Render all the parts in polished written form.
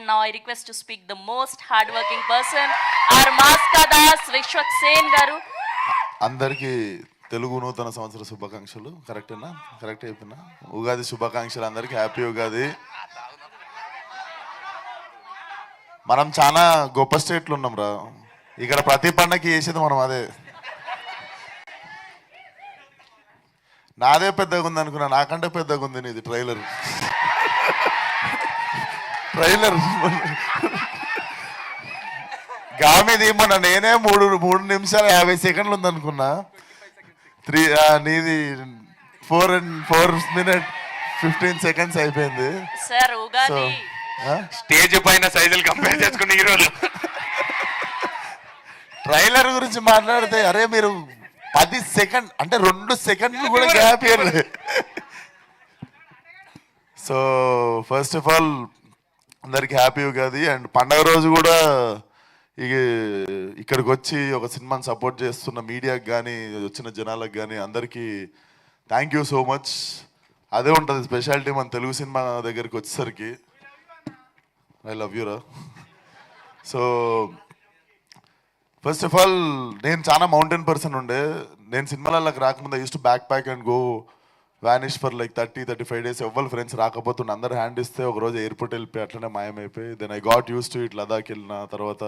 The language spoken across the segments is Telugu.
And now I request to speak the most hardworking person, our Maskadas Vishwak Sen garu. అందరికీ తెలుగు నూతన సంవత్సర శుభాకాంక్షలు. కరెక్టేనా? కరెక్ట్ అయిపోయినా? ఉగాది శుభాకాంక్షలు అందరికీ. హ్యాపీ ఉగాది. మనం చాలా గొప్ప స్టేట్లు ఉన్నాం రా. ఇక్కడ ప్రతి పండగకి చేసేది మనం అదే. నాదే పెద్దగా ఉంది అనుకున్నా, నాకంటే పెద్దగా ఉంది నీది ట్రైలర్. గామిది మొన్న నేనే 3 నిమిషాలు 50 సెకండ్లు ఉందనుకున్నా. నీది 4 minutes 15 seconds అయిపోయింది. సార్ ఉగాది స్టేజ్ పైన సైజులు కంపేర్ చేసుకుని హీరోలు ట్రైలర్ గురించి మాట్లాడితే అరే మీరు 10 సెకండ్ అంటే 2 సెకండ్లు కూడా గ్యాప్ ఇవ్వలేదు. సో ఫస్ట్ ఆఫ్ ఆల్ అందరికి హ్యాపీ ఉగాది. అండ్ పండగ రోజు కూడా ఇక్కడికి వచ్చి ఒక సినిమాని సపోర్ట్ చేస్తున్న మీడియాకి కానీ వచ్చిన జనాలకు కానీ అందరికీ థ్యాంక్ యూ సో మచ్. అదే ఉంటుంది స్పెషాలిటీ మన తెలుగు సినిమా దగ్గరికి వచ్చేసరికి. ఐ లవ్ యూ రా. సో ఫస్ట్ ఆఫ్ ఆల్ నేను చాలా మౌంటైన్ పర్సన్ ఉండే. నేను సినిమాలకి రాకముందు used to backpack and go vanish for like 30-35 days. ఎవ్వరు ఫ్రెండ్స్ రాకపోతుండే, అందరు హ్యాండ్ ఇస్తే ఒకరోజు ఎయిర్పోర్ట్ వెళ్ళిపోయి అట్లనే మాయమైపోయి. Then I got used to it. Ladakh వెళ్ళిన తర్వాత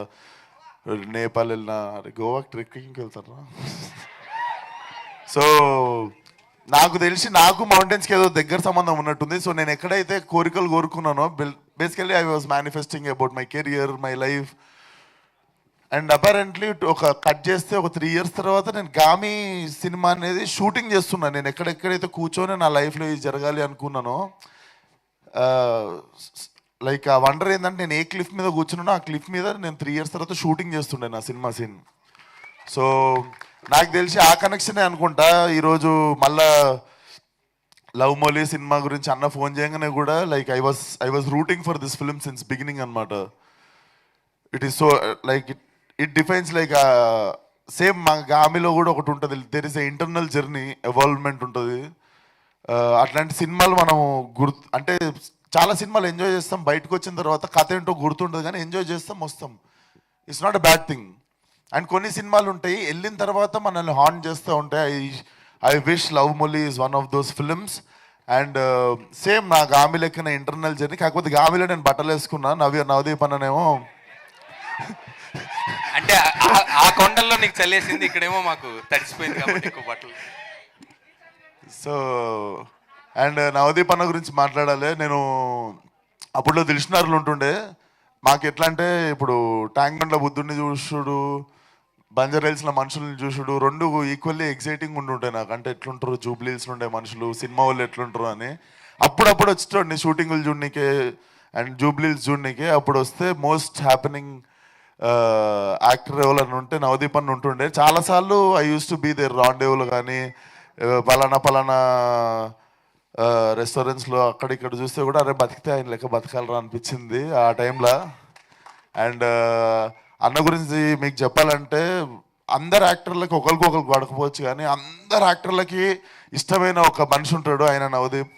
నేపాల్ వెళ్ళిన, గోవాకి ట్రెక్కింగ్కి వెళ్తారా. సో నాకు తెలిసి నాకు మౌంటైన్స్కి ఏదో దగ్గర సంబంధం ఉన్నట్టుంది. సో నేను ఎక్కడైతే కోరికలు కోరుకున్నానో basically I was manifesting about my career, my life. And apparently ఒక కట్ చేస్తే ఒక 3 years తర్వాత నేను గామి సినిమా అనేది షూటింగ్ చేస్తున్నాను. నేను ఎక్కడెక్కడైతే కూర్చొని నా లైఫ్లో ఇది జరగాలి అనుకున్నానో, లైక్ ఆ వండర్ ఏంటంటే నేను ఏ క్లిఫ్ మీద కూర్చున్నానో ఆ క్లిఫ్ మీద నేను 3 years తర్వాత షూటింగ్ చేస్తుండే నా సినిమా సీన్. సో నాకు తెలిసి ఆ కనెక్షనే అనుకుంటా. ఈరోజు మళ్ళా లవ్ మోలీ సినిమా గురించి అన్న ఫోన్ చేయగానే కూడా like I was rooting for this film since beginning అనమాట. It is so like it defines like same మా గామిలో కూడా ఒకటి ఉంటుంది, there is a internal journey, evolvement ఉంటుంది. అట్లాంటి సినిమాలు మనం అంటే చాలా సినిమాలు ఎంజాయ్ చేస్తాం, బయటకు వచ్చిన తర్వాత కథ ఏంటో గుర్తుంటుంది కానీ ఎంజాయ్ చేస్తాం వస్తాం. It's not a bad thing. And కొన్ని సినిమాలు ఉంటాయి వెళ్ళిన తర్వాత మనల్ని హార్న్ చేస్తూ ఉంటాయి. I wish love Mouli is one of those films. And same నా గామి లెక్కన ఇంటర్నల్ జర్నీ. కాకపోతే గామిలో నేను బట్టలు వేసుకున్నా, నవదీప్ అన్ననేమో అంటే ఆ కొండల్లో నీకు చల్లేసింది, ఇక్కడేమో మాకు తడిసిపోయింది కాబట్టి ఎక్కువ బట్టలు. సో అండ్ నవదీప్ అన్న గురించి మాట్లాడాలి. నేను అప్పుడులో దిల్షునార్లు ఉంటుండే. మాకు ఎట్లా అంటే ఇప్పుడు ట్యాంక్ బండ్ల బుద్ధుడిని చూసుడు, బంజర్ హిల్స్లో మనుషుల్ని చూసుడు రెండు ఈక్వల్లీ ఎక్సైటింగ్ ఉంటుంటాయి నాకు. అంటే ఎట్లుంటారు జూబ్లీ హిల్స్లో ఉండే మనుషులు, సినిమా వాళ్ళు ఎట్లుంటారు అని. అప్పుడప్పుడు వచ్చేటండి షూటింగులు చూడనీకే అండ్ జూబ్లీ హిల్స్ చూడనీకే. అప్పుడు వస్తే మోస్ట్ హ్యాపెనింగ్ యాక్టర్ ఎవరన్నా ఉంటే నవదీప్ అన్న ఉంటుండే. చాలాసార్లు I used to be there రాండేవులు కానీ పలానా రెస్టారెంట్స్లో అక్కడిక్కడ చూస్తే కూడా అరే బతికితే ఆయన లెక్క బతకాలరా అనిపించింది ఆ టైంలో. అండ్ అన్న గురించి మీకు చెప్పాలంటే అందరు యాక్టర్లకి ఒకరికొకరికి పడకపోవచ్చు కానీ అందరు యాక్టర్లకి ఇష్టమైన ఒక మనిషి ఉంటాడు, ఆయన Navdeep.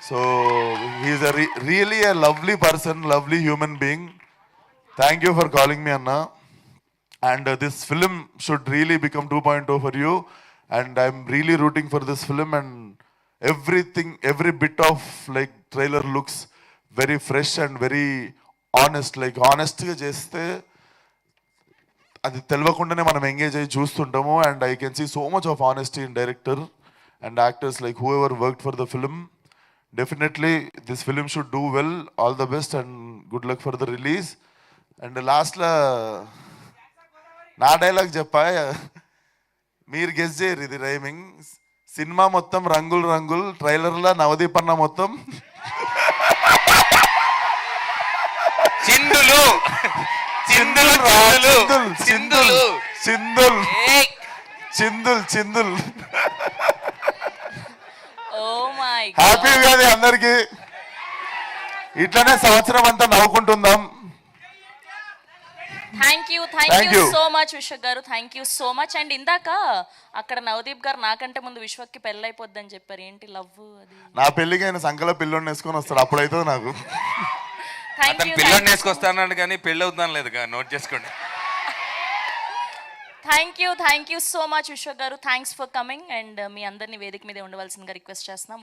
So he's really a lovely person, lovely human being. Thank you for calling me, Anna. And this film should really become 2.0 for you. And I'm really rooting for this film. And everything, every bit of like trailer looks very fresh and very honest. Like honest ga cheste adi telvakundane manam engage ayi choostuntamu. And I can see so much of honesty in director and actors, like whoever worked for the film. Definitely this film should do well. All the best and good luck for the release. And లాస్ట్లో నా డైలాగ్ చెప్పా, మీరు గెస్ చేయరు ఇది రైమింగ్. సినిమా మొత్తం రంగులు రంగులు, ట్రైలర్లో నవదీప్ అన్న మొత్తం చిందులు చిందులు చిందులు చిందుల్ చిందుల్ చిందుల్. హ్యాపీ ఉగాది అందరికి. ఇట్లనే సంవత్సరం అంతా నవ్వుకుంటుందాం. Thank you so much Vishwak గారు, thank you so much. And ఇందాక అక్కడ నవదీప్ గారు నాకంటే ముందు విశ్వక్కి పెళ్ళి అయిపోద్దని చెప్పారు. ఏంటి లవ్ అది? నా పెళ్ళికి ఆయన సంకల పిల్లోని వేసుకొని వస్తాడు, అప్పుడైతే నాకు. థ్యాంక్ అతను యూ పిల్లని వేసుకొస్తాన్నాడు కానీ పెళ్ళి అవుతాను లేదు నోట్ చేసుకోండి. థ్యాంక్ యూ సో మచ్ విశ్వ గారు. Thanks for coming. అండ్ మీ అందరినీ వేదిక మీద ఉండవలసిందిగా రిక్వెస్ట్ చేస్తున్నాం.